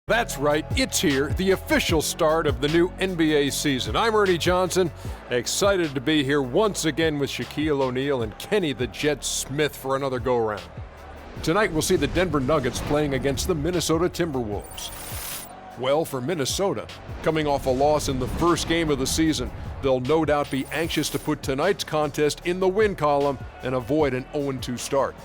That's right, it's here, the official start of the new NBA season. I'm Ernie Johnson, excited to be here once again with Shaquille O'Neal and Kenny the Jet Smith for another go-around. Tonight we'll see the Denver Nuggets playing against the Minnesota Timberwolves. Well, for Minnesota, coming off a loss in the first game of the season, they'll no doubt be anxious to put tonight's contest in the win column and avoid an 0-2 start.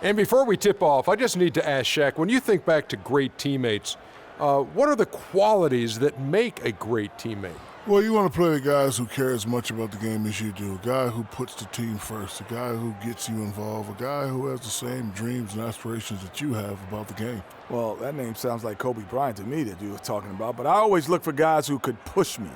And before we tip off, I just need to ask Shaq, when you think back to great teammates, what are the qualities that make a great teammate? Well, you want to play with guys who care as much about the game as you do, a guy who puts the team first, a guy who gets you involved, a guy who has the same dreams and aspirations that you have about the game. Well, that name sounds like Kobe Bryant to me that you were talking about, but I always look for guys who could push me.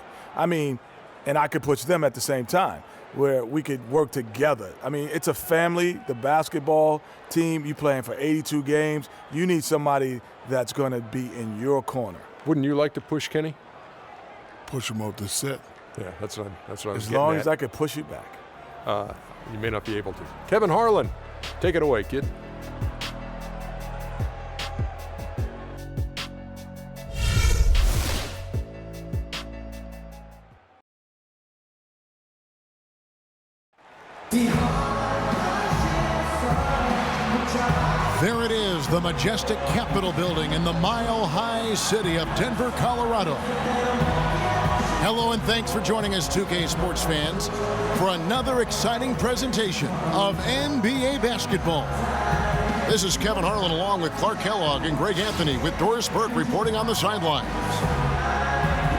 And I could push them at the same time, where we could work together. It's a family, the basketball team, you playing for 82 games. You need somebody that's going to be in your corner. Wouldn't you like to push Kenny? Push him off the set. Yeah, that's what I was getting at. As long as I could push you back. You may not be able to. Kevin Harlan, take it away, kid. There it is, the majestic Capitol building in the mile-high city of Denver, Colorado. Hello and thanks for joining us, 2K Sports fans, for another exciting presentation of NBA basketball. This is Kevin Harlan along with Clark Kellogg and Greg Anthony with Doris Burke reporting on the sidelines.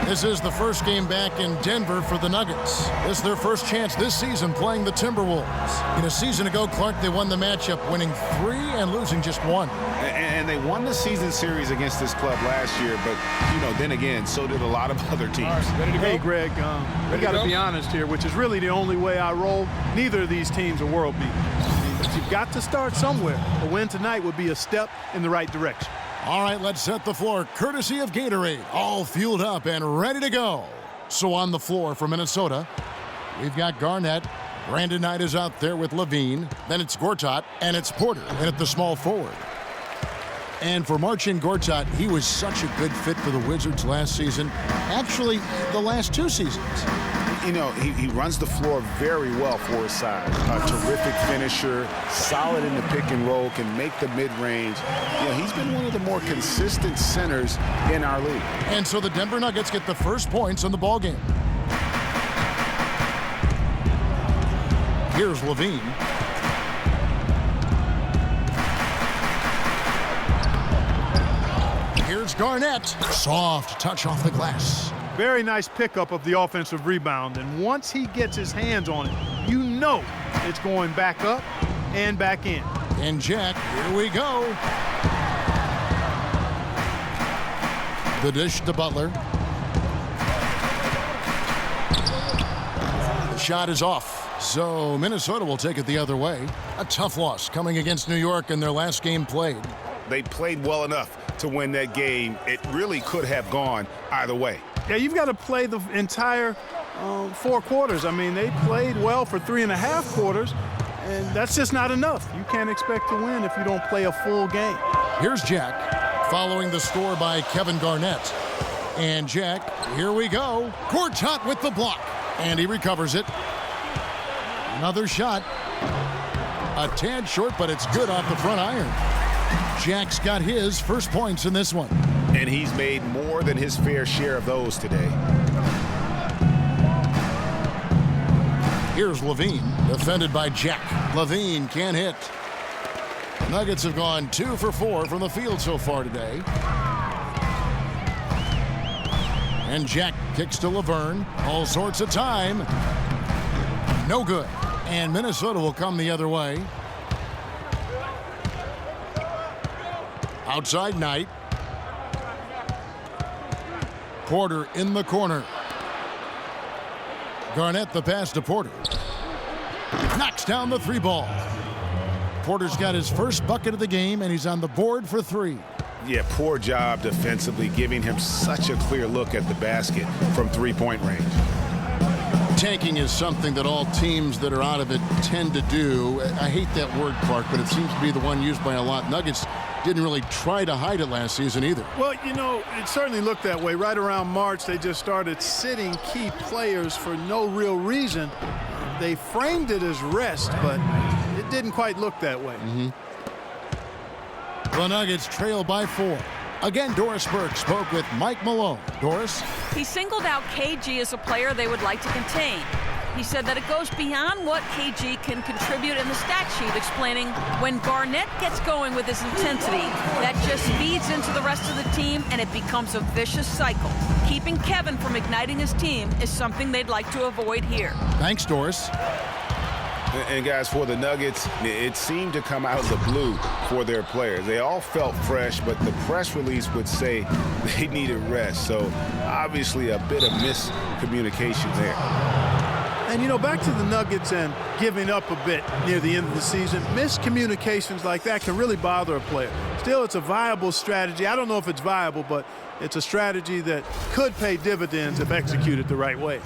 This is the first game back in Denver for the Nuggets. This is their first chance this season playing the Timberwolves. A season ago, Clark, they won the matchup, winning 3 and losing just 1. And they won the season series against this club last year, but, then again, so did a lot of other teams. Right, ready to go? Hey, Greg, we got to be honest here, which is really the only way I roll. Neither of these teams are world beaters. But you've got to start somewhere. A win tonight would be a step in the right direction. All right, let's set the floor, courtesy of Gatorade, all fueled up and ready to go. So on the floor for Minnesota, we've got Garnett. Brandon Knight is out there with Levine. Then it's Gortat, and it's Porter in at the small forward. And for Marcin Gortat, he was such a good fit for the Wizards last season. Actually, the last 2 seasons. He runs the floor very well for his size. A terrific finisher, solid in the pick and roll, can make the mid-range. He's been one of the more consistent centers in our league. And so the Denver Nuggets get the first points in the ballgame. Here's Levine. Here's Garnett. Soft touch off the glass. Very nice pickup of the offensive rebound, and once he gets his hands on it, it's going back up and back in. And Jack, here we go. The dish to Butler. The shot is off, so Minnesota will take it the other way. A tough loss coming against New York in their last game played. They played well enough to win that game. It really could have gone either way. Yeah, you've got to play the entire 4 quarters. They played well for 3.5 quarters, and that's just not enough. You can't expect to win if you don't play a full game. Here's Jack, following the score by Kevin Garnett. And Jack, here we go. Gortat with the block, and he recovers it. Another shot. A tad short, but it's good off the front iron. Jack's got his first points in this one. And he's made more than his fair share of those today. Here's Levine, defended by Jack. Levine can't hit. Nuggets have gone 2 for 4 from the field so far today. And Jack kicks to Laverne. All sorts of time. No good. And Minnesota will come the other way. Outside Knight. Porter in the corner. Garnett the pass to Porter. Knocks down the 3 ball. Porter's got his first bucket of the game, and he's on the board for 3. Yeah, poor job defensively, giving him such a clear look at the basket from 3-point range. Tanking is something that all teams that are out of it tend to do. I hate that word, Clark, but it seems to be the one used by a lot. Nuggets didn't really try to hide it last season either. Well, you know, it certainly looked that way. Right around March, they just started sitting key players for no real reason. They framed it as rest, but it didn't quite look that way. The Nuggets trail by 4. Again, Doris Burke spoke with Mike Malone. Doris? He singled out KG as a player they would like to contain. He said that it goes beyond what KG can contribute in the stat sheet, explaining when Garnett gets going with his intensity, that just feeds into the rest of the team and it becomes a vicious cycle. Keeping Kevin from igniting his team is something they'd like to avoid here. Thanks, Doris. And guys, for the Nuggets, it seemed to come out of the blue for their players. They all felt fresh, but the press release would say they needed rest. So obviously a bit of miscommunication there. And, you know, back to the Nuggets and giving up a bit near the end of the season, miscommunications like that can really bother a player. Still, it's a viable strategy. I don't know if it's viable, but it's a strategy that could pay dividends if executed the right way.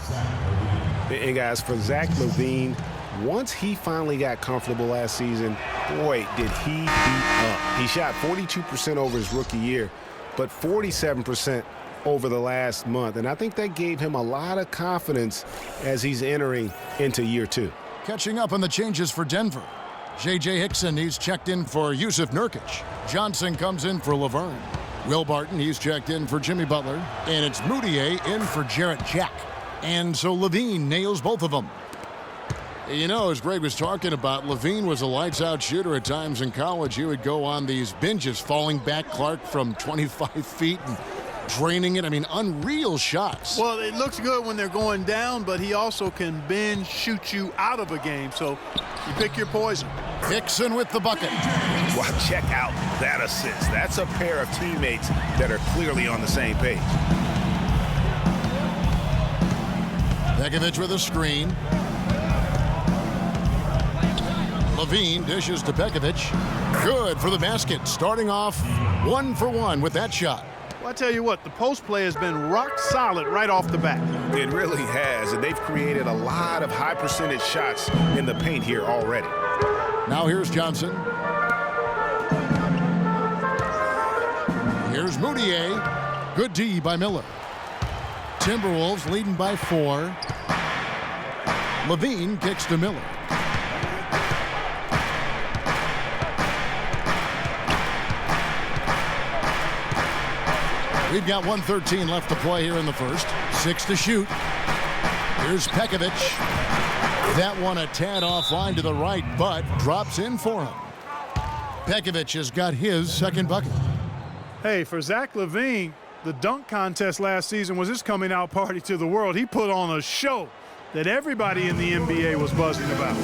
And guys, for Zach LaVine, once he finally got comfortable last season, boy, did he beat up. He shot 42% over his rookie year, but 47% over the last month. And I think that gave him a lot of confidence as he's entering into year 2. Catching up on the changes for Denver. J.J. Hickson, he's checked in for Yusuf Nurkic. Johnson comes in for Laverne. Will Barton, he's checked in for Jimmy Butler. And it's Moutier in for Jarrett Jack. And so LaVine nails both of them. You know, as Greg was talking about, LaVine was a lights-out shooter at times in college. He would go on these binges, falling back, Clark, from 25 feet and draining it. I mean, unreal shots. Well, it looks good when they're going down, but he also can binge shoot you out of a game. So you pick your poison. Hickson with the bucket. Well, check out that assist. That's a pair of teammates that are clearly on the same page. Begovic with a screen. LaVine dishes to Begovic. Good for the basket. Starting off 1 for 1 with that shot. Well, I tell you what, the post play has been rock solid right off the bat. It really has, and they've created a lot of high percentage shots in the paint here already. Now here's Johnson. Here's Moutier. Good D by Miller. Timberwolves leading by 4. LaVine kicks to Miller. We've got 1:13 left to play here in the first. 6 to shoot. Here's Pekovic. That one a tad offline to the right, but drops in for him. Pekovic has got his second bucket. Hey, for Zach LaVine, the dunk contest last season was his coming out party to the world. He put on a show that everybody in the NBA was buzzing about.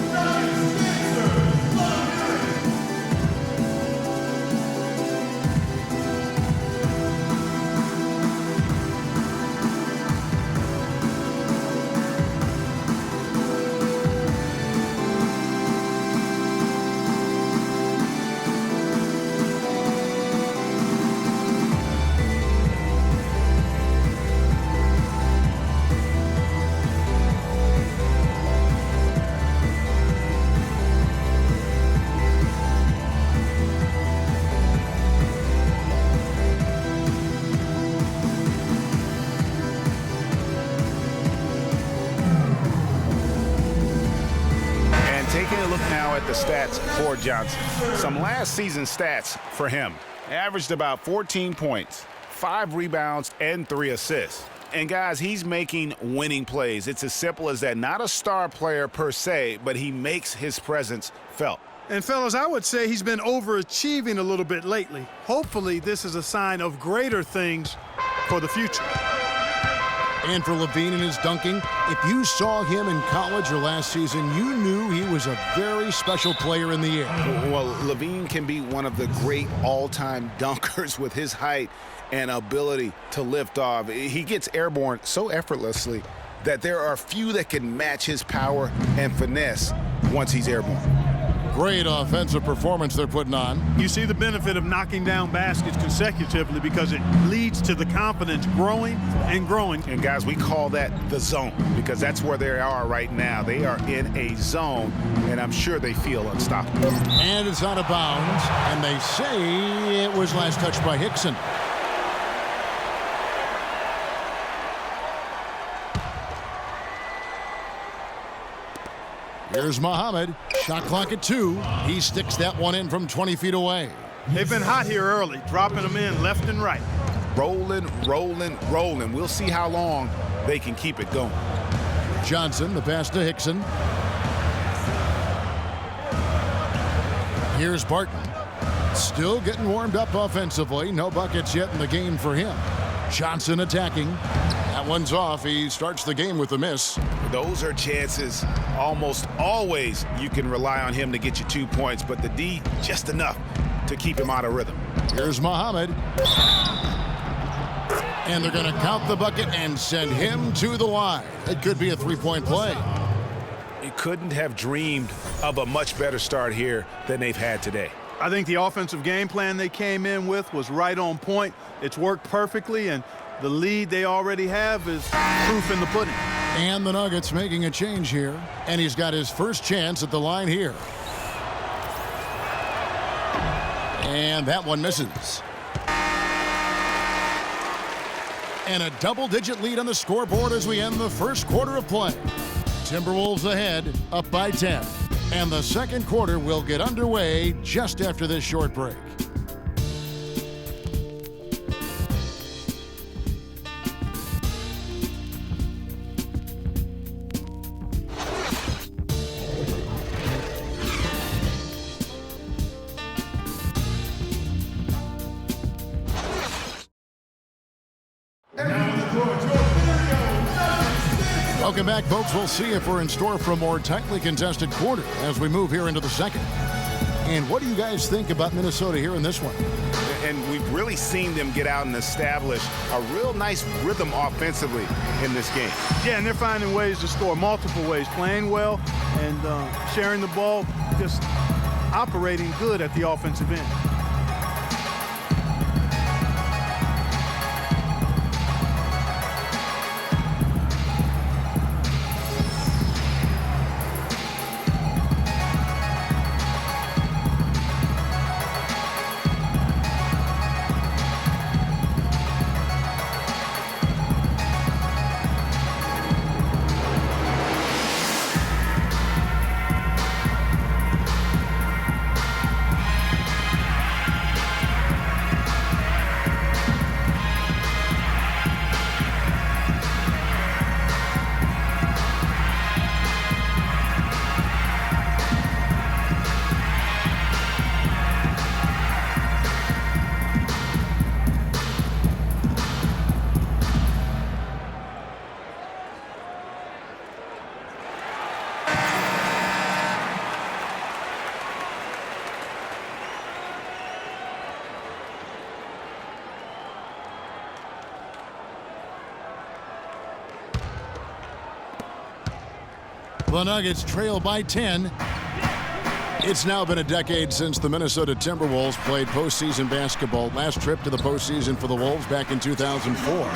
The stats for Johnson. Some last season stats for him. Averaged about 14 points, 5 rebounds, and 3 assists. And guys, he's making winning plays. It's as simple as that. Not a star player per se, but he makes his presence felt. And fellas, I would say he's been overachieving a little bit lately. Hopefully this is a sign of greater things for the future. And for LaVine and his dunking, if you saw him in college or last season, you knew he was a very special player in the air. Well, LaVine can be one of the great all-time dunkers with his height and ability to lift off. He gets airborne so effortlessly that there are few that can match his power and finesse once he's airborne. Great offensive performance they're putting on. You see the benefit of knocking down baskets consecutively because it leads to the confidence growing and growing. And guys, we call that the zone because that's where they are right now. They are in a zone, and I'm sure they feel unstoppable. And it's out of bounds, and they say it was last touched by Hickson. Here's Muhammad. Shot clock at 2. He sticks that one in from 20 feet away. They've been hot here early, dropping them in left and right. Rolling, rolling, rolling. We'll see how long they can keep it going. Johnson, the pass to Hickson. Here's Barton. Still getting warmed up offensively. No buckets yet in the game for him. Johnson attacking. That one's off. He starts the game with a miss. Those are chances almost always you can rely on him to get you 2 points, but the D just enough to keep him out of rhythm. Here's Muhammad. And they're going to count the bucket and send him to the line. It could be a three-point play. You couldn't have dreamed of a much better start here than they've had today. I think the offensive game plan they came in with was right on point. It's worked perfectly, and the lead they already have is proof in the pudding. And the Nuggets making a change here, and he's got his first chance at the line here. And that one misses. And a double-digit lead on the scoreboard as we end the first quarter of play. Timberwolves ahead, up by 10. And the second quarter will get underway just after this short break. Welcome back, folks. We'll see if we're in store for a more tightly contested quarter as we move here into the second. And what do you guys think about Minnesota here in this one? And we've really seen them get out and establish a real nice rhythm offensively in this game. Yeah, and they're finding ways to score multiple ways, playing well and sharing the ball, just operating good at the offensive end. The Nuggets trail by 10. It's now been a decade since the Minnesota Timberwolves played postseason basketball. Last trip to the postseason for the Wolves back in 2004. Wow,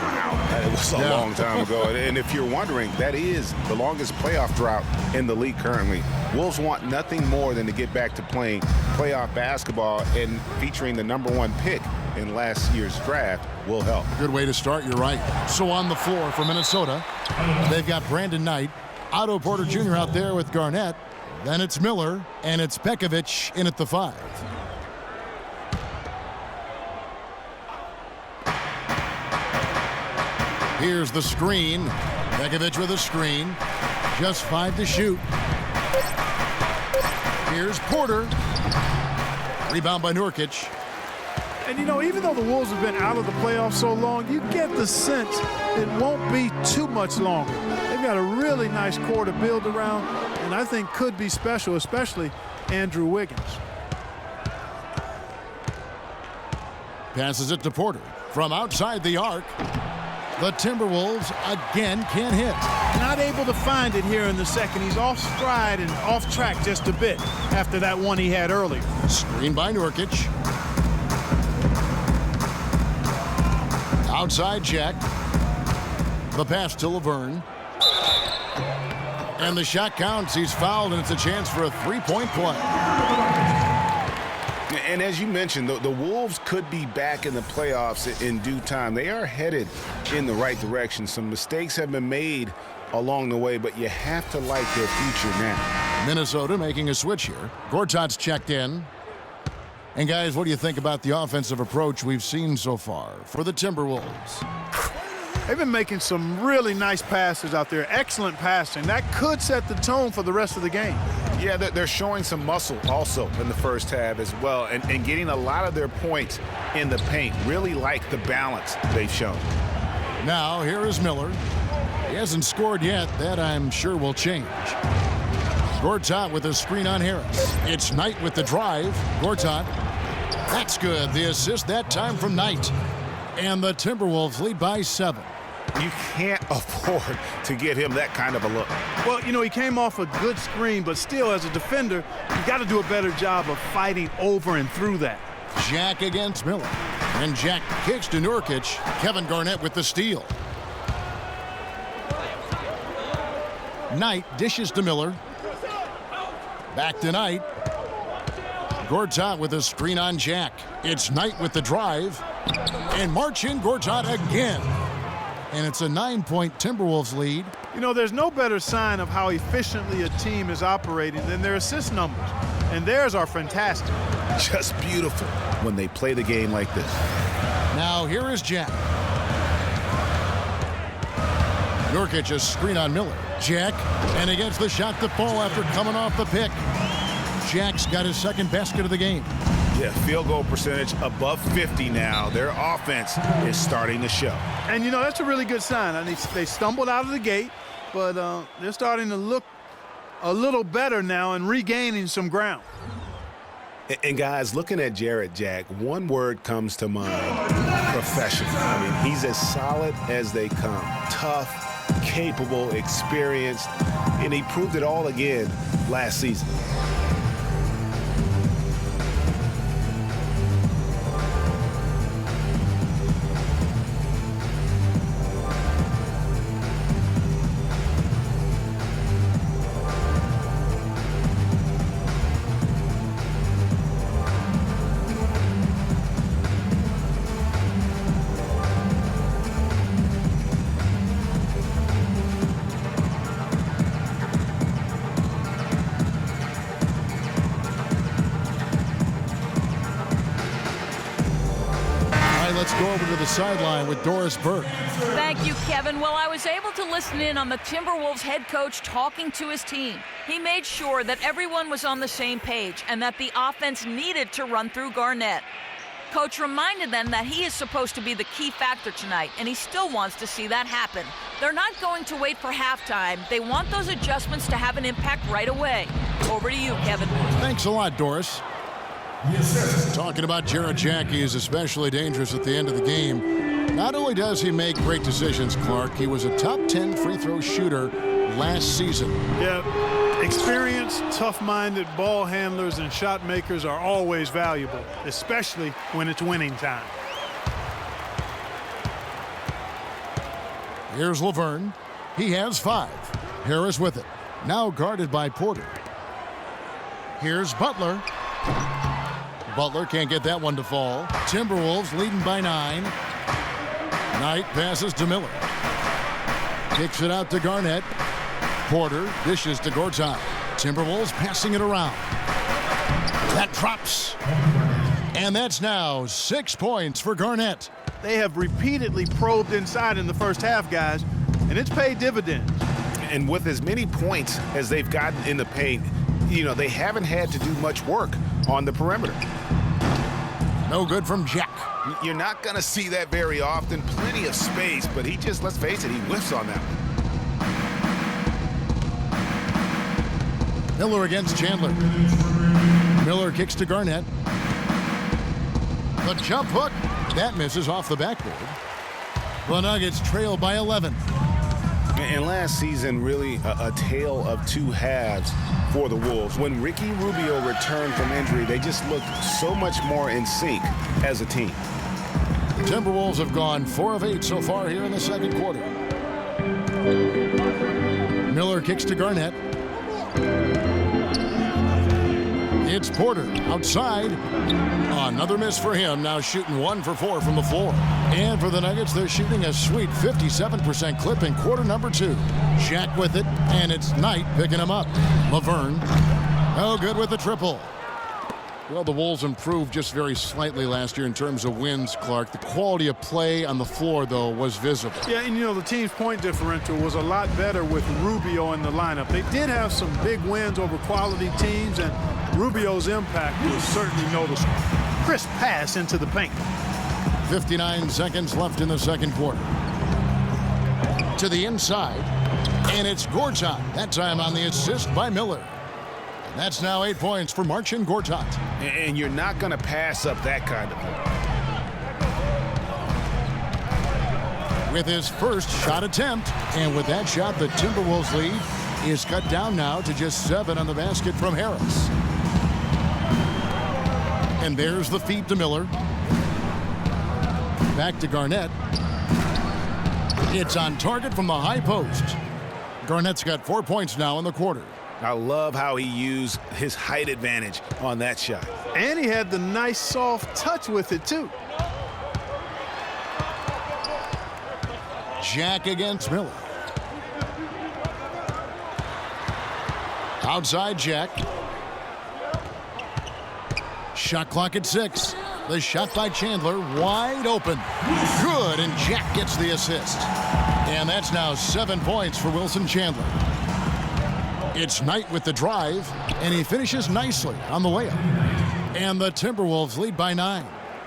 that was a long time ago. And if you're wondering, that is the longest playoff drought in the league currently. Wolves want nothing more than to get back to playing playoff basketball, and featuring the #1 pick in last year's draft will help. Good way to start, you're right. So on the floor for Minnesota, they've got Brandon Knight, Otto Porter Jr. out there with Garnett. Then it's Miller, and it's Pekovic in at the 5. Here's the screen. Pekovic with a screen. Just 5 to shoot. Here's Porter. Rebound by Nurkic. And, you know, even though the Wolves have been out of the playoffs so long, you get the sense it won't be too much longer. They've got a really nice core to build around, and I think could be special, especially Andrew Wiggins. Passes it to Porter. From outside the arc, the Timberwolves again can't hit. Not able to find it here in the second. He's off stride and off track just a bit after that one he had earlier. Screen by Nurkic. Outside Jack. The pass to Laverne. And the shot counts. He's fouled, and it's a chance for a three-point play. And as you mentioned, the Wolves could be back in the playoffs in due time. They are headed in the right direction. Some mistakes have been made along the way, but you have to like their future now. Minnesota making a switch here. Gortat's checked in. And guys, what do you think about the offensive approach we've seen so far for the Timberwolves? They've been making some really nice passes out there. Excellent passing. That could set the tone for the rest of the game. Yeah, they're showing some muscle also in the first half as well, and getting a lot of their points in the paint. Really like the balance they've shown. Now, here is Miller. He hasn't scored yet. That, I'm sure, will change. Gortat with a screen on Harris. It's Knight with the drive. Gortat. That's good. The assist that time from Knight. And the Timberwolves lead by 7. You can't afford to get him that kind of a look. Well, you know, he came off a good screen, but still, as a defender, you got to do a better job of fighting over and through that. Jack against Miller. And Jack kicks to Nurkic. Kevin Garnett with the steal. Knight dishes to Miller. Back to Knight. Gortat with a screen on Jack. It's Knight with the drive. And march in Gortat again. And it's a 9-point Timberwolves lead. You know, there's no better sign of how efficiently a team is operating than their assist numbers. And theirs are fantastic. Just beautiful when they play the game like this. Now here is Jack. Nurkic a screen on Miller. Jack, and he gets the shot to fall after coming off the pick. Jack's got his second basket of the game. Yeah, field goal percentage above 50 now. Their offense is starting to show. And, you know, that's a really good sign. I mean, they stumbled out of the gate, but they're starting to look a little better now and regaining some ground. And guys, looking at Jarrett Jack, one word comes to mind: professional. I mean, he's as solid as they come. Tough, capable, experienced, and he proved it all again last season. Let's go over to the sideline with Doris Burke. Thank you, Kevin. Well, I was able to listen in on the Timberwolves head coach talking to his team. He made sure that everyone was on the same page and that the offense needed to run through Garnett. Coach reminded them that he is supposed to be the key factor tonight, and he still wants to see that happen. They're not going to wait for halftime. They want those adjustments to have an impact right away. Over to you, Kevin. Thanks a lot, Doris. Talking about Jarrett Jack, he is especially dangerous at the end of the game. Not only does he make great decisions, Clark, he was a top 10 free throw shooter last season. Yeah, experienced, tough-minded ball handlers and shot makers are always valuable, especially when it's winning time. Here's Laverne. He has 5. Harris with it. Now guarded by Porter. Here's Butler. Butler can't get that one to fall. Timberwolves leading by 9. Knight passes to Miller. Kicks it out to Garnett. Porter dishes to Gortat. Timberwolves passing it around. That drops. And that's now 6 points for Garnett. They have repeatedly probed inside in the first half, guys, and it's paid dividends. And with as many points as they've gotten in the paint, you know, they haven't had to do much work on the perimeter. No good from Jack. You're not going to see that very often. Plenty of space, but he just, let's face it, he whiffs on that one. Miller against Chandler. Miller kicks to Garnett. The jump hook. That misses off the backboard. The Nuggets trail by 11. And last season, really a tale of two halves for the Wolves. When Ricky Rubio returned from injury, they just looked so much more in sync as a team. The Timberwolves have gone 4 of 8 so far here in the second quarter. Miller kicks to Garnett. It's Porter outside. Another miss for him. Now shooting 1 for 4 from the floor. And for the Nuggets, they're shooting a sweet 57% clip in quarter number 2. Shaq with it, and it's Knight picking him up. Laverne, no good with the triple. Well, the Wolves improved just very slightly last year in terms of wins, Clark. The quality of play on the floor, though, was visible. Yeah, and the team's point differential was a lot better with Rubio in the lineup. They did have some big wins over quality teams, and Rubio's impact was certainly noticeable. Crisp pass into the paint. 59 seconds left in the second quarter. To the inside, and it's Gortat. That time on the assist by Miller. That's now 8 points for Marcin Gortat. And you're not going to pass up that kind of play. With his first shot attempt, and with that shot, the Timberwolves lead is cut down now to just 7 on the basket from Harris. And there's the feed to Miller. Back to Garnett. It's on target from the high post. Garnett's got 4 points now in the quarter. I love how he used his height advantage on that shot. And he had the nice soft touch with it, too. Jack against Miller. Outside Jack. Shot clock at 6. The shot by Chandler, wide open. Good, and Jack gets the assist. And that's now 7 points for Wilson Chandler. It's Knight with the drive, and he finishes nicely on the layup. And the Timberwolves lead by 9.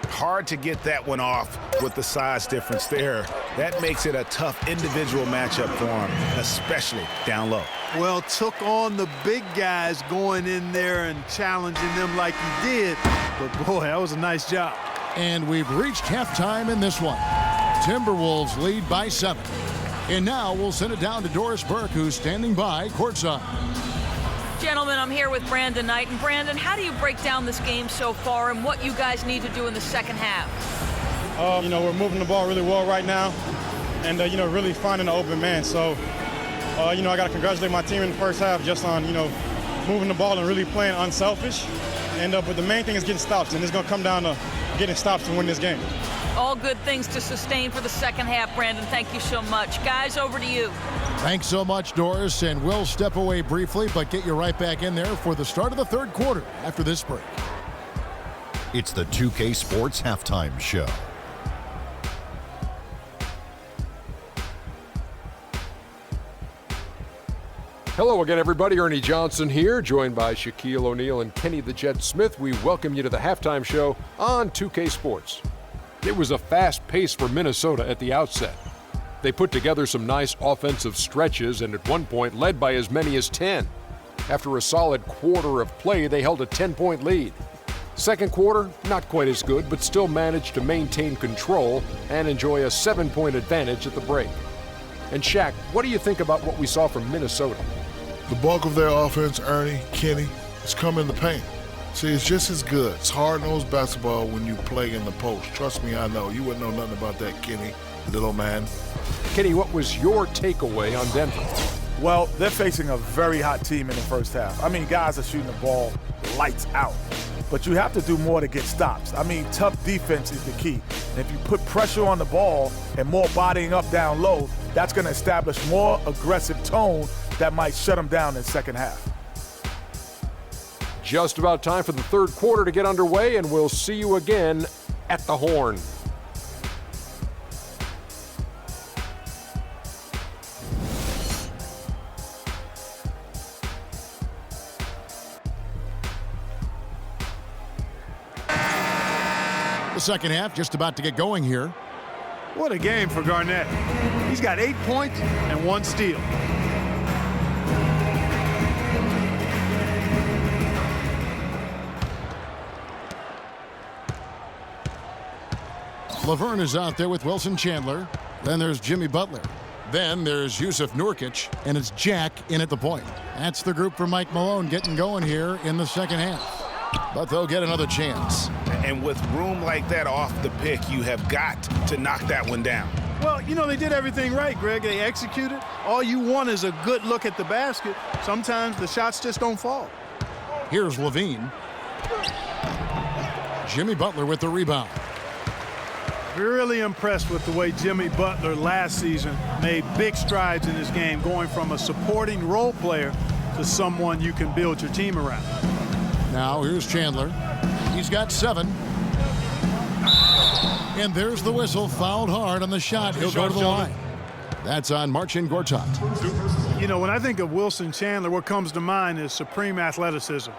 Hard to get that one off with the size difference there. That makes it a tough individual matchup for him, especially down low. Well, took on the big guys going in there and challenging them like he did. But, boy, that was a nice job. And we've reached halftime in this one. Timberwolves lead by 7. And now we'll send it down to Doris Burke, who's standing by courtside. Gentlemen, I'm here with Brandon Knight. And Brandon, how do you break down this game so far and what you guys need to do in the second half? We're moving the ball really well right now and, really finding an open man. So, I got to congratulate my team in the first half just on, moving the ball and really playing unselfish. But the main thing is getting stops, and it's going to come down to getting stops to win this game. All good things to sustain for the second half, Brandon. Thank you so much. Guys, over to you. Thanks so much, Doris, and we'll step away briefly, but get you right back in there for the start of the third quarter after this break. It's the 2K Sports Halftime Show. Hello again, everybody. Ernie Johnson here, joined by Shaquille O'Neal and Kenny the Jet Smith. We welcome you to the halftime show on 2K Sports. It was a fast pace for Minnesota at the outset. They put together some nice offensive stretches and at one point led by as many as 10. After a solid quarter of play, they held a 10-point lead. Second quarter, not quite as good, but still managed to maintain control and enjoy a 7-point advantage at the break. And Shaq, what do you think about what we saw from Minnesota? The bulk of their offense, Ernie, Kenny, has come in the paint. See, it's just as good. It's hard-nosed basketball when you play in the post. Trust me, I know. You wouldn't know nothing about that, Kenny, little man. Kenny, what was your takeaway on Denver? Well, they're facing a very hot team in the first half. I mean, guys are shooting the ball lights out. But you have to do more to get stops. I mean, tough defense is the key. And if you put pressure on the ball and more bodying up down low, that's going to establish more aggressive tone that might shut them down in the second half. Just about time for the third quarter to get underway, and we'll see you again at the Horn. The second half just about to get going here. What a game for Garnett. He's got 8 points and 1 steal. Laverne is out there with Wilson Chandler. Then there's Jimmy Butler. Then there's Yusuf Nurkic, and it's Jack in at the point. That's the group for Mike Malone getting going here in the second half. But they'll get another chance. And with room like that off the pick, you have got to knock that one down. Well, you know, they did everything right, Greg. They executed. All you want is a good look at the basket. Sometimes the shots just don't fall. Here's Levine. Jimmy Butler with the rebound. Really impressed with the way Jimmy Butler last season made big strides in his game, going from a supporting role player to someone you can build your team around. Now here's Chandler. He's got 7. And there's the whistle. Fouled hard on the shot. He'll go to the line. That's on Marcin Gortat. You know, when I think of Wilson Chandler, what comes to mind is supreme athleticism.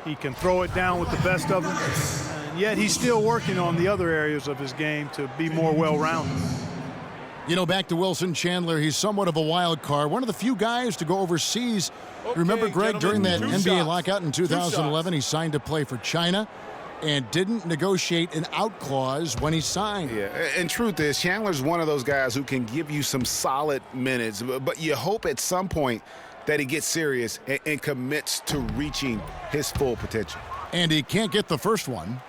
He can throw it down with the best of them, and yet he's still working on the other areas of his game to be more well-rounded. You know, back to Wilson Chandler, he's somewhat of a wild card. One of the few guys to go overseas. Remember, Greg, during that NBA lockout in 2011, he signed to play for China and didn't negotiate an out clause when he signed. Yeah, and truth is, Chandler's one of those guys who can give you some solid minutes, but you hope at some point that he gets serious and commits to reaching his full potential. And he can't get the first one.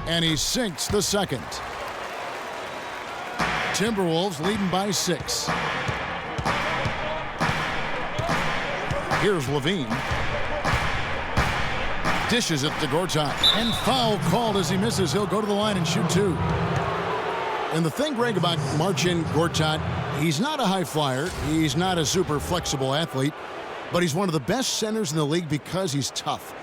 And he sinks the second. Timberwolves leading by 6. Here's Levine. Dishes it to Gortat. And foul called as he misses. He'll go to the line and shoot 2. And the thing, Greg, about Marcin Gortat, he's not a high flyer. He's not a super flexible athlete. But he's one of the best centers in the league because he's tough.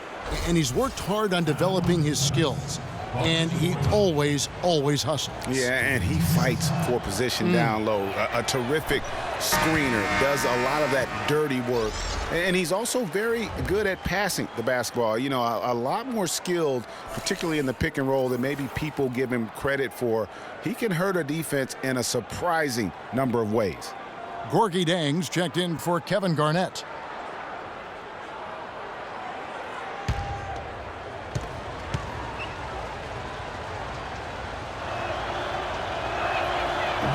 And he's worked hard on developing his skills. And he always hustles. Yeah, and he fights for position down low. A terrific screener, does a lot of that dirty work. And he's also very good at passing the basketball. You know, a lot more skilled, particularly in the pick and roll, than maybe people give him credit for. He can hurt a defense in a surprising number of ways. Gorgie Dangs checked in for Kevin Garnett.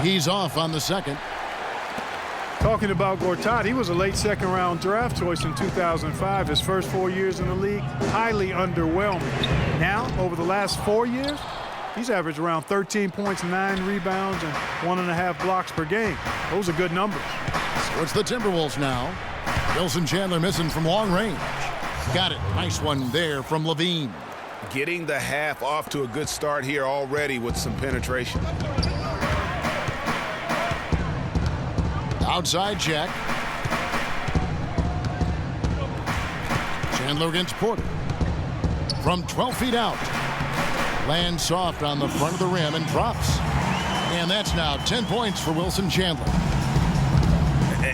He's off on the second. Talking about Gortat, he was a late second-round draft choice in 2005. His first 4 years in the league, highly underwhelming. Now, over the last 4 years, he's averaged around 13 points, 9 rebounds, and 1.5 blocks per game. Those are good numbers. So it's the Timberwolves now. Wilson Chandler missing from long range. Got it. Nice one there from Levine. Getting the half off to a good start here already with some penetration. Outside Jack. Chandler against Porter. From 12 feet out. Lands soft on the front of the rim and drops. And that's now 10 points for Wilson Chandler.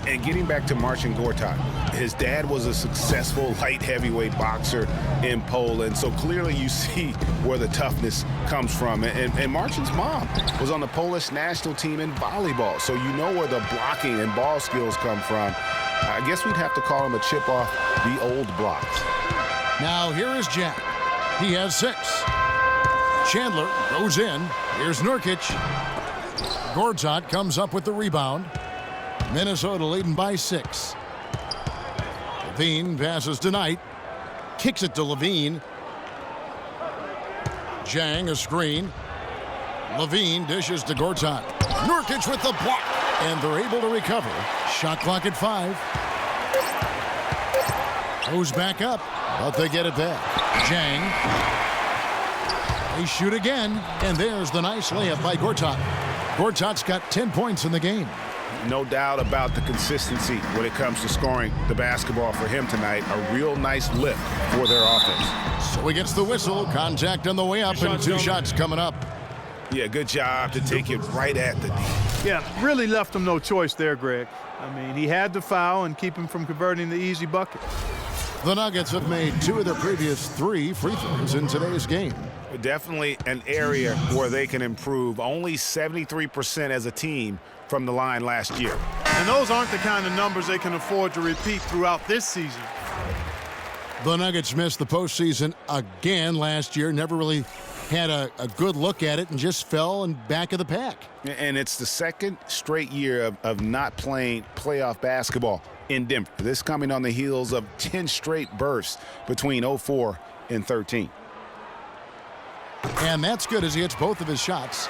And getting back to Marcin Gortat, his dad was a successful light heavyweight boxer in Poland, so clearly you see where the toughness comes from. And Marcin's mom was on the Polish national team in volleyball, so you know where the blocking and ball skills come from. I guess we'd have to call him a chip off the old blocks. Now here is Jack. He has 6. Chandler goes in. Here's Nurkic. Gortat comes up with the rebound. Minnesota leading by 6. Levine passes to Knight. Kicks it to Levine. Jang a screen. Levine dishes to Gortat. Nurkic with the block. And they're able to recover. Shot clock at 5. Goes back up, but they get it back. Jang. They shoot again. And there's the nice layup by Gortat. Gortat's got 10 points in the game. No doubt about the consistency when it comes to scoring the basketball for him tonight. A real nice lift for their offense. So he gets the whistle. Contact on the way up and 2 shots coming up. Yeah, good job to take it right at the D. Yeah, really left him no choice there, Greg. I mean, he had to foul and keep him from converting the easy bucket. The Nuggets have made 2 of their previous 3 free throws in today's game. Definitely an area where they can improve. Only 73% as a team from the line last year. And those aren't the kind of numbers they can afford to repeat throughout this season. The Nuggets missed the postseason again last year. Never really had a good look at it and just fell in back of the pack. And it's the second straight year of not playing playoff basketball in Denver. This coming on the heels of 10 straight bursts between 04 and 13. And that's good as he hits both of his shots.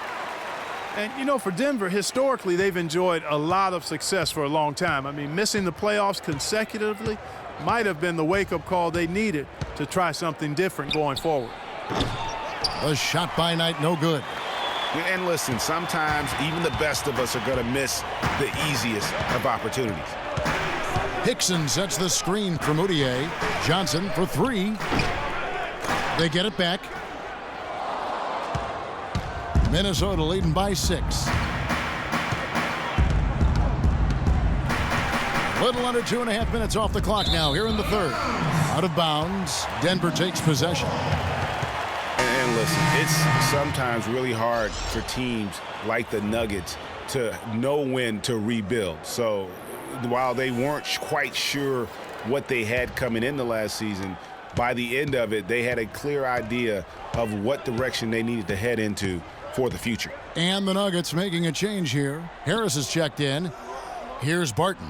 And, you know, for Denver, historically, they've enjoyed a lot of success for a long time. I mean, missing the playoffs consecutively might have been the wake-up call they needed to try something different going forward. A shot by Knight, no good. And listen, sometimes even the best of us are going to miss the easiest of opportunities. Hickson sets the screen for Moutier. Johnson for three. They get it back. Minnesota leading by 6. Little under 2.5 minutes off the clock now here in the third. Out of bounds. Denver takes possession. And listen, it's sometimes really hard for teams like the Nuggets to know when to rebuild. So while they weren't quite sure what they had coming into last season, by the end of it, they had a clear idea of what direction they needed to head into for the future. And the Nuggets making a change here. Harris has checked in. Here's Barton.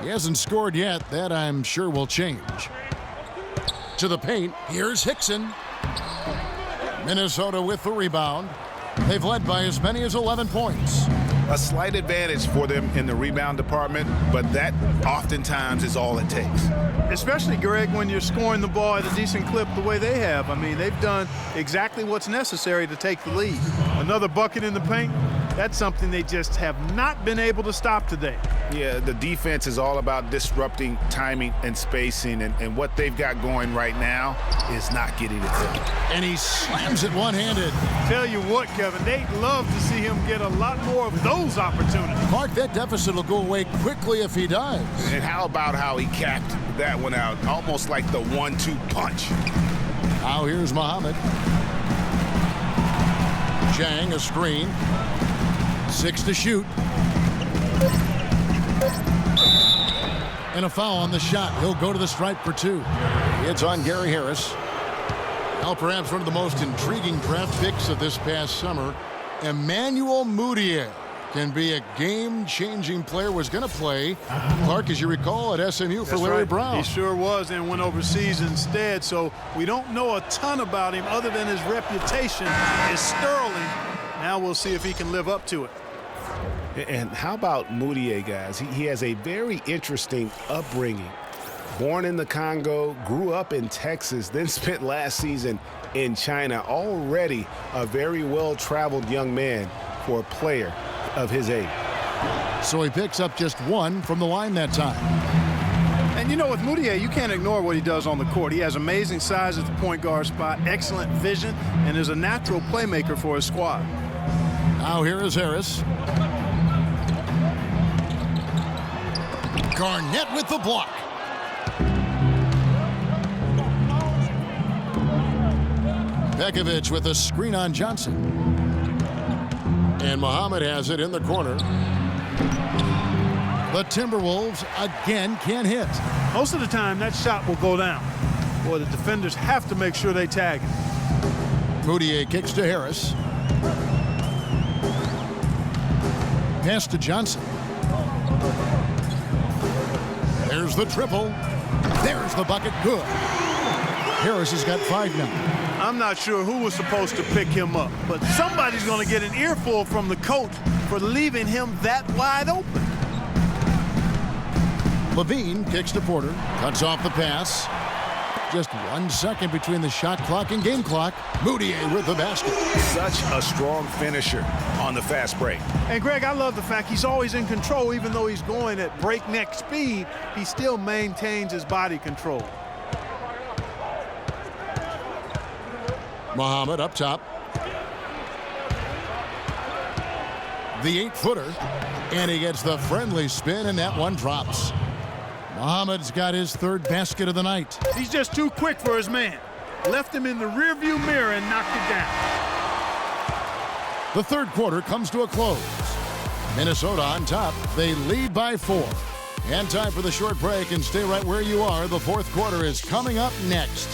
He hasn't scored yet. That I'm sure will change. To the paint. Here's Hickson. Minnesota with the rebound. They've led by as many as 11 points. A slight advantage for them in the rebound department, but that oftentimes is all it takes. Especially, Greg, when you're scoring the ball at a decent clip the way they have. I mean, they've done exactly what's necessary to take the lead. Another bucket in the paint, that's something they just have not been able to stop today. Yeah, the defense is all about disrupting timing and spacing, and what they've got going right now is not getting it done. And he slams it one-handed. Tell you what, Kevin, they'd love to see him get a lot more of those opportunities. Mark, that deficit will go away quickly if he does. And how about how he capped that one out, almost like the 1-2 punch. Now here's Muhammad. Chang, a screen. 6 to shoot. And a foul on the shot. He'll go to the stripe for 2. It's on Gary Harris. Now perhaps one of the most intriguing draft picks of this past summer, Emmanuel Moutier, can be a game-changing player. Was going to play, Clark, as you recall, at SMU for Larry Brown. He sure was, and went overseas instead, so we don't know a ton about him other than his reputation is sterling. Now we'll see if he can live up to it. And how about Moutier, guys? He has a very interesting upbringing. Born in the Congo, grew up in Texas, then spent last season in China. Already a very well-traveled young man for a player of his age. So he picks up just 1 from the line that time. And you know, with Moutier, you can't ignore what he does on the court. He has amazing size at the point guard spot, excellent vision, and is a natural playmaker for his squad. Now here is Harris. Garnett with the block. Pekovic with a screen on Johnson. And Muhammad has it in the corner. The Timberwolves again can't hit. Most of the time, that shot will go down. Boy, the defenders have to make sure they tag it. Moutier kicks to Harris. Pass to Johnson. There's the triple. There's the bucket. Good. Harris has got 5 now. I'm not sure who was supposed to pick him up, but somebody's going to get an earful from the coach for leaving him that wide open. Levine kicks to Porter. Cuts off the pass. Just 1 second between the shot clock and game clock. Moutier with the basket. Such a strong finisher on the fast break. And Greg, I love the fact he's always in control. Even though he's going at breakneck speed, he still maintains his body control. Muhammad up top. The 8-footer. And he gets the friendly spin, and that one drops. Muhammad's got his 3rd basket of the night. He's just too quick for his man. left him in the rearview mirror and knocked it down. The third quarter comes to a close. Minnesota on top. They lead by 4. And time for the short break, and stay right where you are. The fourth quarter is coming up next.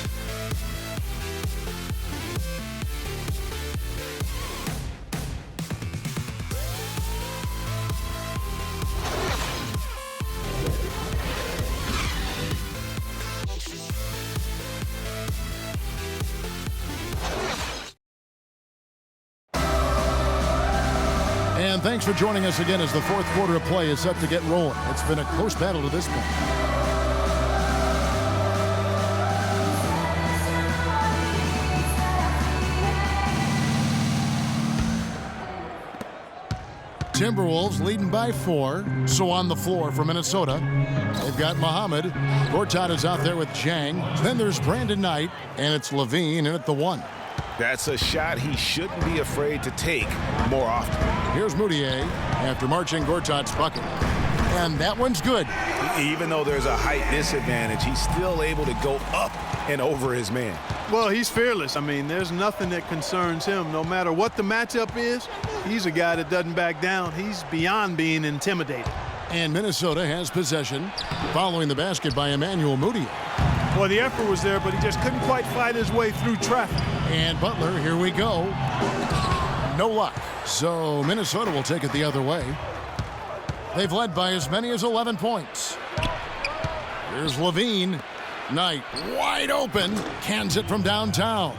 And thanks for joining us again as the fourth quarter of play is set to get rolling. It's been a close battle to this point. Timberwolves leading by 4. So on the floor for Minnesota, they've got Muhammad. Gortat is out there with Jang. Then there's Brandon Knight, and it's Levine in at the 1. That's a shot he shouldn't be afraid to take more often. Here's Moutier after marching Gortat's bucket. And that one's good. Even though there's a height disadvantage, he's still able to go up and over his man. Well, he's fearless. I mean, there's nothing that concerns him. No matter what the matchup is, he's a guy that doesn't back down. He's beyond being intimidated. And Minnesota has possession following the basket by Emmanuel Moutier. Well, the effort was there, but he just couldn't quite fight his way through traffic. And Butler, here we go. No luck. So Minnesota will take it the other way. They've led by as many as 11 points. Here's Levine. Knight wide open. Cans it from downtown.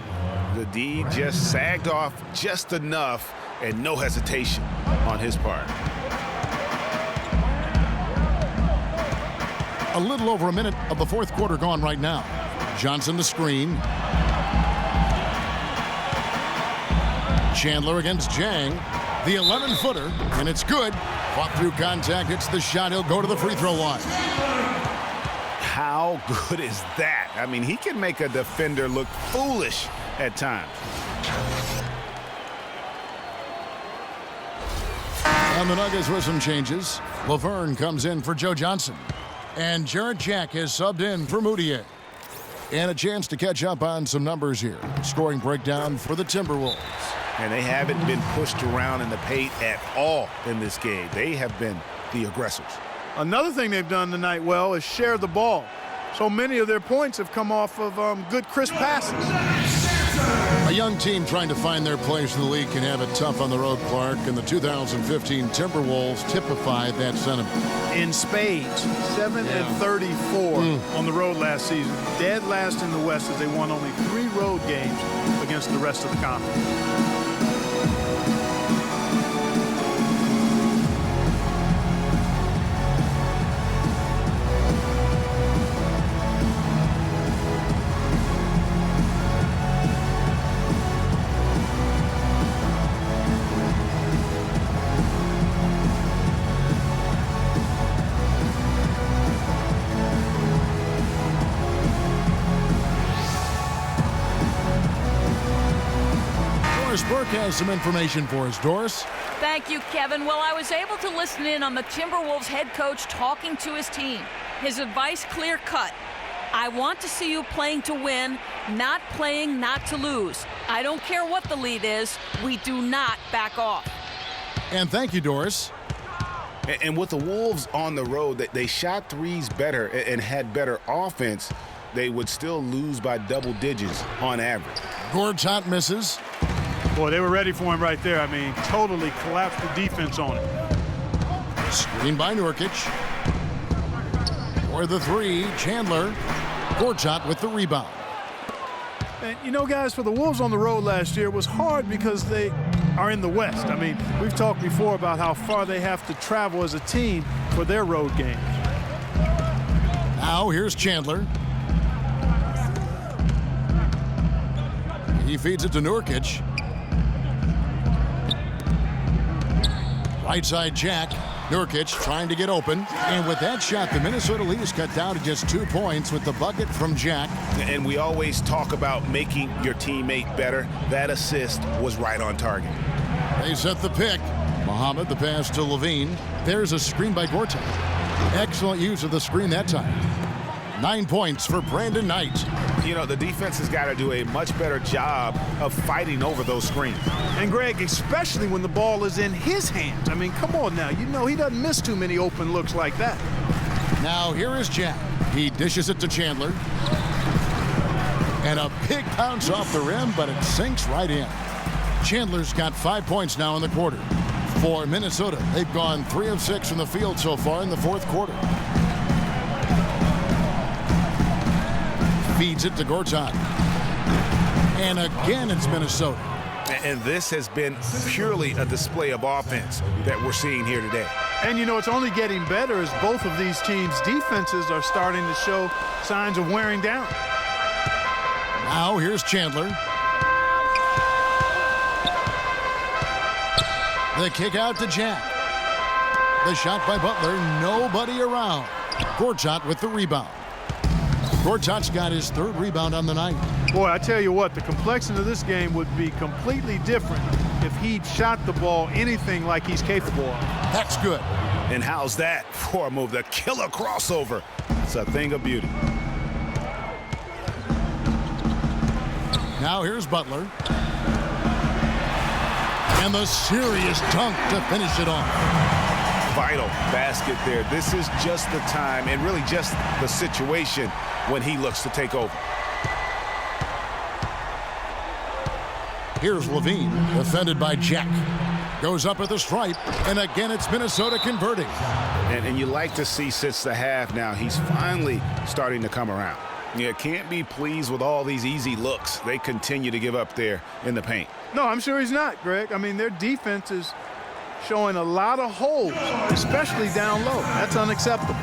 The D just sagged off just enough and no hesitation on his part. A little over a minute of the fourth quarter gone right now. Johnson the screen. Chandler against Jang. The 11-footer, and it's good. Fought through contact, hits the shot. He'll go to the free throw line. How good is that? I mean, he can make a defender look foolish at times. On the Nuggets with some changes. Laverne comes in for Joe Johnson. And Jarrett Jack has subbed in for Moutier. And a chance to catch up on some numbers here. Scoring breakdown for the Timberwolves. And they haven't been pushed around in the paint at all in this game. They have been the aggressors. Another thing they've done tonight well is share the ball. So many of their points have come off of good, crisp passes. A young team trying to find their place in the league can have it tough on the road, Clark, and the 2015 Timberwolves typified that sentiment. In spades, 7-34 on the road last season. Dead last in the West as they won only 3 road games against the rest of the conference. Burke has some information for us. Doris? Thank you, Kevin. Well, I was able to listen in on the Timberwolves head coach talking to his team. His advice clear-cut. I want to see you playing to win, not playing not to lose. I don't care what the lead is. We do not back off. And thank you, Doris. And with the Wolves on the road, they shot threes better and had better offense, they would still lose by double digits on average. Gortat misses. Boy, they were ready for him right there. I mean, totally collapsed the defense on him. Screen by Nurkic. For the 3, Chandler. Gortat with the rebound. And, you know, guys, for the Wolves on the road last year, it was hard because they are in the West. I mean, we've talked before about how far they have to travel as a team for their road games. Now here's Chandler. He feeds it to Nurkic. Right side Jack. Nurkic trying to get open. And with that shot, the Minnesota lead is cut down to just 2 points with the bucket from Jack. And we always talk about making your teammate better. That assist was right on target. They set the pick. Muhammad, the pass to Levine. There's a screen by Gortat. Excellent use of the screen that time. 9 points for Brandon Knight. You know, the defense has got to do a much better job of fighting over those screens. And Greg, especially when the ball is in his hands. I mean, come on now. You know he doesn't miss too many open looks like that. Now here is Jack. He dishes it to Chandler. And a big bounce off the rim, but it sinks right in. Chandler's got 5 points now in the quarter. For Minnesota, they've gone 3 of 6 from the field so far in the fourth quarter. Feeds it to Gortat. And again, it's Minnesota. And this has been purely a display of offense that we're seeing here today. And, you know, it's only getting better as both of these teams' defenses are starting to show signs of wearing down. Now here's Chandler. The kick out to Jack. The shot by Butler, nobody around. Gortat with the rebound. Gortat's got his 3rd rebound on the night. Boy, I tell you what, the complexion of this game would be completely different if he'd shot the ball anything like he's capable of. That's good. And how's that for a move? The killer crossover. It's a thing of beauty. Now here's Butler. And the serious dunk to finish it off. Vital basket there. This is just the time and really just the situation when he looks to take over. Here's Levine, defended by Jack. Goes up at the stripe, and again it's Minnesota converting. And you like to see since the half now, he's finally starting to come around. You can't be pleased with all these easy looks they continue to give up there in the paint. No, I'm sure he's not, Greg. I mean, their defense is showing a lot of holes, especially down low. That's unacceptable.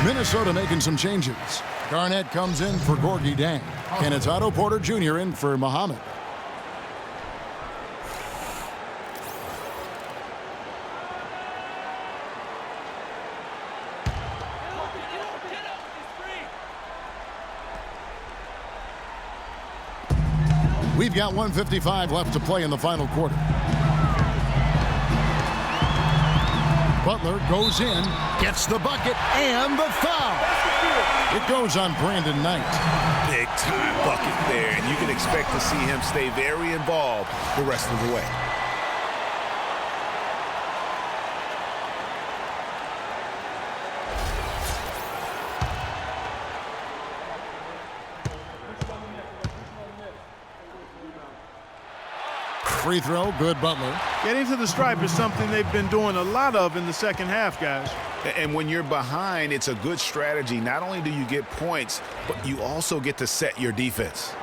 Minnesota making some changes. Garnett comes in for Gorgie Dang. And it's Otto Porter Jr. in for Muhammad. We've got 1:55 left to play in the final quarter. Butler goes in, gets the bucket, and the foul. It goes on Brandon Knight. Big time bucket there, and you can expect to see him stay very involved the rest of the way. Free throw, good Butler. Getting to the stripe is something they've been doing a lot of in the second half, guys. And when you're behind, it's a good strategy. Not only do you get points, but you also get to set your defense.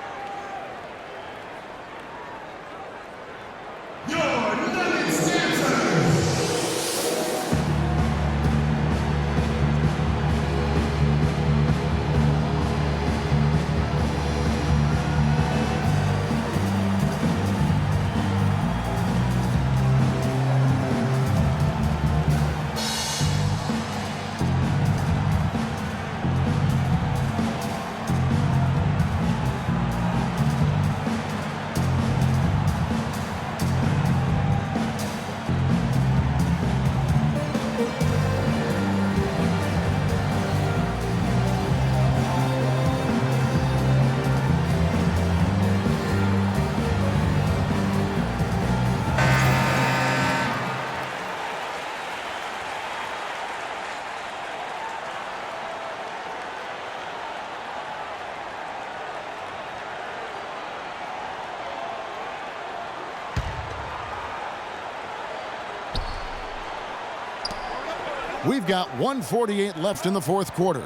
We've got 1:48 left in the fourth quarter.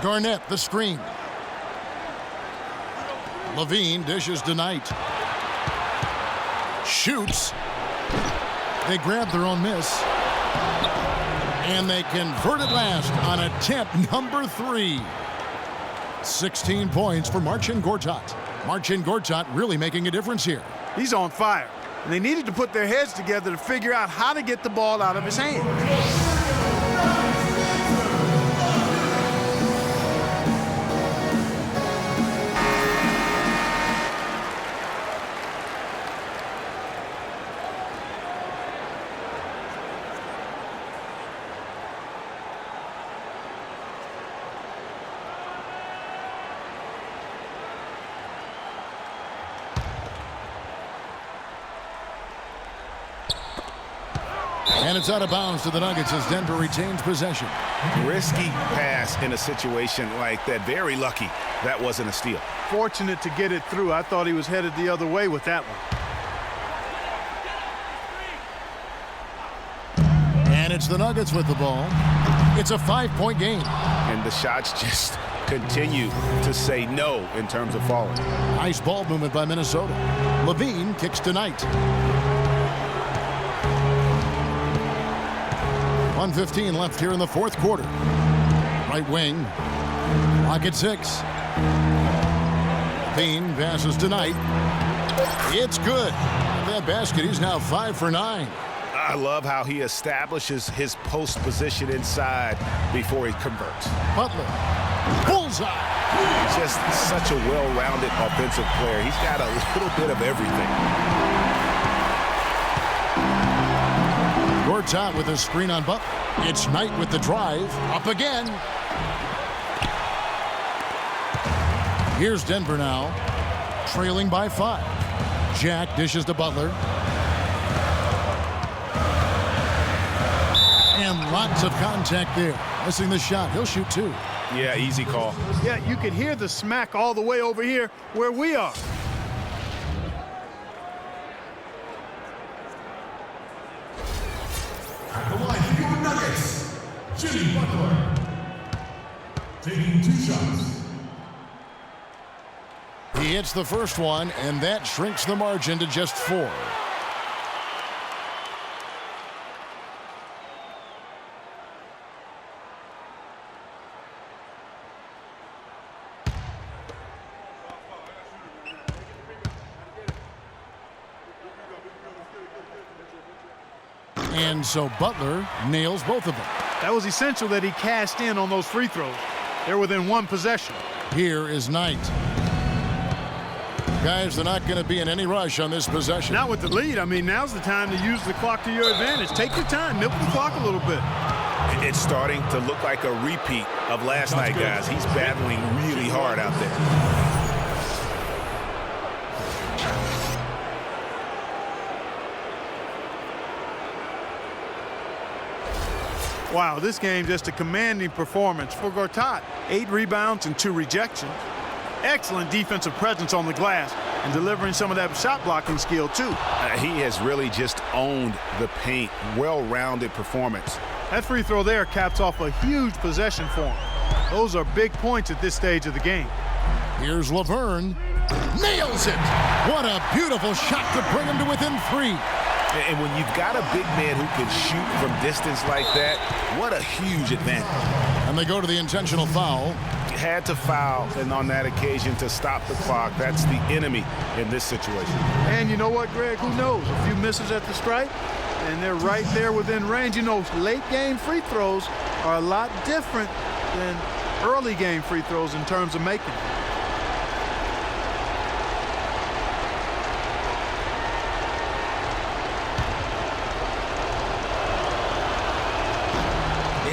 Garnett, the screen. Levine dishes to Knight. Shoots. They grab their own miss. And they convert at last on attempt number 3. 16 points for Marcin Gortat. Marcin Gortat really making a difference here. He's on fire. And they needed to put their heads together to figure out how to get the ball out of his hands. And it's out of bounds to the Nuggets as Denver retains possession. Risky pass in a situation like that. Very lucky that wasn't a steal. Fortunate to get it through. I thought he was headed the other way with that one. And it's the Nuggets with the ball. It's a 5-point game. And the shots just continue to say no in terms of falling. Nice ball movement by Minnesota. Levine kicks to Knight. 1:15 left here in the fourth quarter. Right wing. Lock at 6. Levine passes to Knight. It's good. That basket, he's now 5 for 9. I love how he establishes his post position inside before he converts. Butler. Bullseye. Just such a well-rounded offensive player. He's got a little bit of everything. Gortat with a screen on Butler. It's Knight with the drive. Up again. Here's Denver now, trailing by 5. Jack dishes to Butler. And lots of contact there. Missing the shot. He'll shoot 2. Yeah, easy call. Yeah, you could hear the smack all the way over here where we are. At the line for your Nuggets, Jimmy Butler. Taking 2 shots. He hits the first one, and that shrinks the margin to just 4. And so Butler nails both of them. That was essential that he cashed in on those free throws. They're within 1 possession. Here is Knight. Guys, they're not going to be in any rush on this possession. Not with the lead. I mean, now's the time to use the clock to your advantage. Take your time. Milk the clock a little bit. It's starting to look like a repeat of last night, guys. He's battling really hard out there. Wow, this game just a commanding performance for Gortat. 8 rebounds and 2 rejections. Excellent defensive presence on the glass and delivering some of that shot blocking skill too. He has really just owned the paint. Well-rounded performance. That free throw there caps off a huge possession for him. Those are big points at this stage of the game. Here's Laverne. Nails it! What a beautiful shot to bring him to within 3. And when you've got a big man who can shoot from distance like that, what a huge advantage. And they go to the intentional foul. Had to foul, and on that occasion to stop the clock. That's the enemy in this situation. And you know what, Greg? Who knows? A few misses at the stripe, and they're right there within range. You know, late game free throws are a lot different than early game free throws in terms of making them.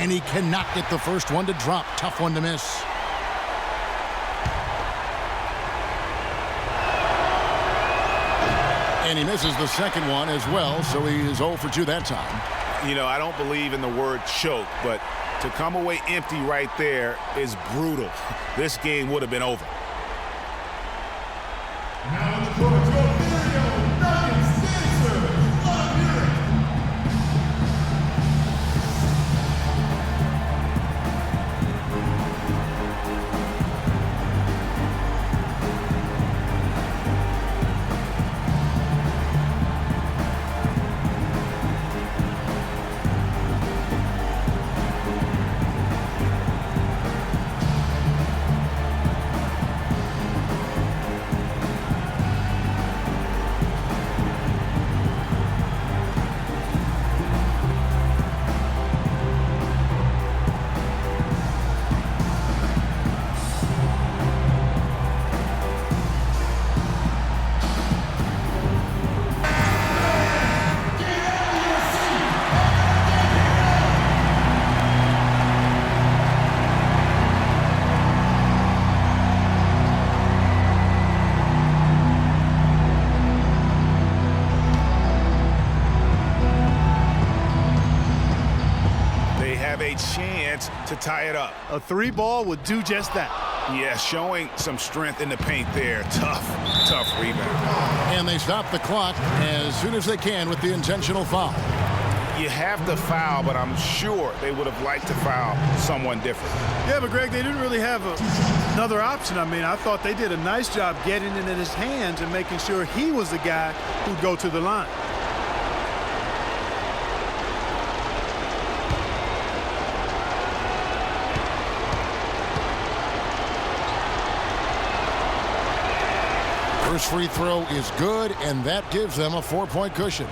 And he cannot get the first one to drop. Tough one to miss. And he misses the second one as well, so he is 0 for 2 that time. You know, I don't believe in the word choke, but to come away empty right there is brutal. This game would have been over. Now in the court, your Nuggets dancer, Lon to tie it up. A 3-ball would do just that. Yeah, showing some strength in the paint there. Tough rebound. And they stop the clock as soon as they can with the intentional foul. You have to foul, but I'm sure they would have liked to foul someone different. Yeah, but Greg, they didn't really have another option. I mean, I thought they did a nice job getting it in his hands and making sure he was the guy who'd go to the line. First free throw is good, and that gives them a 4-point cushion.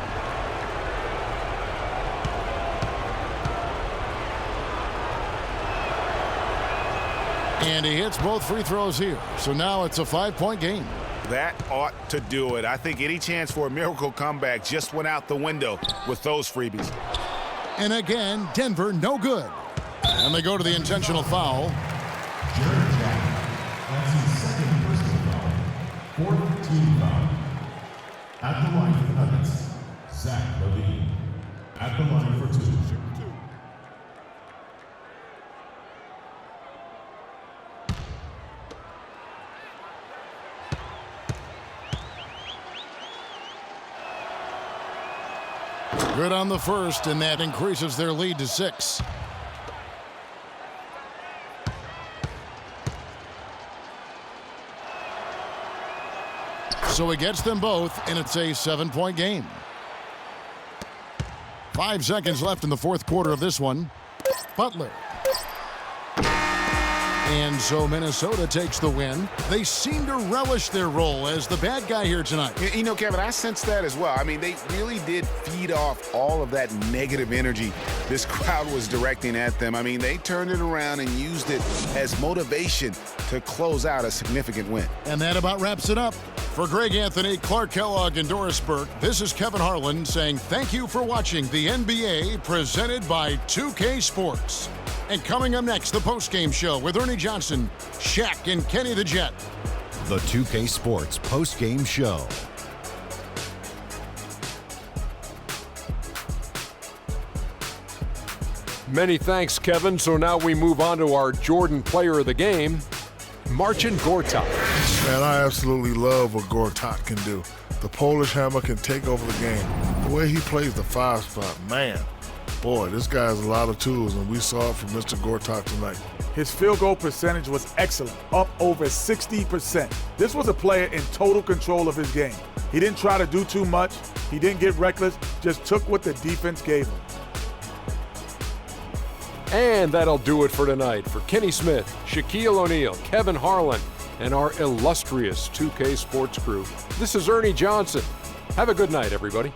And he hits both free throws here. So now it's a 5-point game. That ought to do it. I think any chance for a miracle comeback just went out the window with those freebies. And again, Denver no good. And they go to the intentional foul. Jared Jack. That's his second personal foul. Fourth team foul. At the line for the Nuggets, Zach LaVine. At the line for 2. Good on the first, and that increases their lead to 6. So he gets them both, and it's a 7-point game. 5 seconds left in the fourth quarter of this one. Butler. And so Minnesota takes the win. They seem to relish their role as the bad guy here tonight. You know, Kevin, I sense that as well. I mean, they really did feed off all of that negative energy this crowd was directing at them. I mean, they turned it around and used it as motivation to close out a significant win. And that about wraps it up. For Greg Anthony, Clark Kellogg, and Doris Burke, this is Kevin Harlan saying thank you for watching the NBA presented by 2K Sports. And coming up next, the postgame show with Ernie Johnson, Shaq, and Kenny the Jet. The 2K Sports postgame show. Many thanks, Kevin. So now we move on to our Jordan player of the game, Marcin Gortat. Man, I absolutely love what Gortat can do. The Polish Hammer can take over the game. The way he plays the 5 spot, man. Boy, this guy has a lot of tools, and we saw it from Mr. Gortat tonight. His field goal percentage was excellent, up over 60%. This was a player in total control of his game. He didn't try to do too much. He didn't get reckless, just took what the defense gave him. And that'll do it for tonight. For Kenny Smith, Shaquille O'Neal, Kevin Harlan, and our illustrious 2K Sports crew, this is Ernie Johnson. Have a good night, everybody.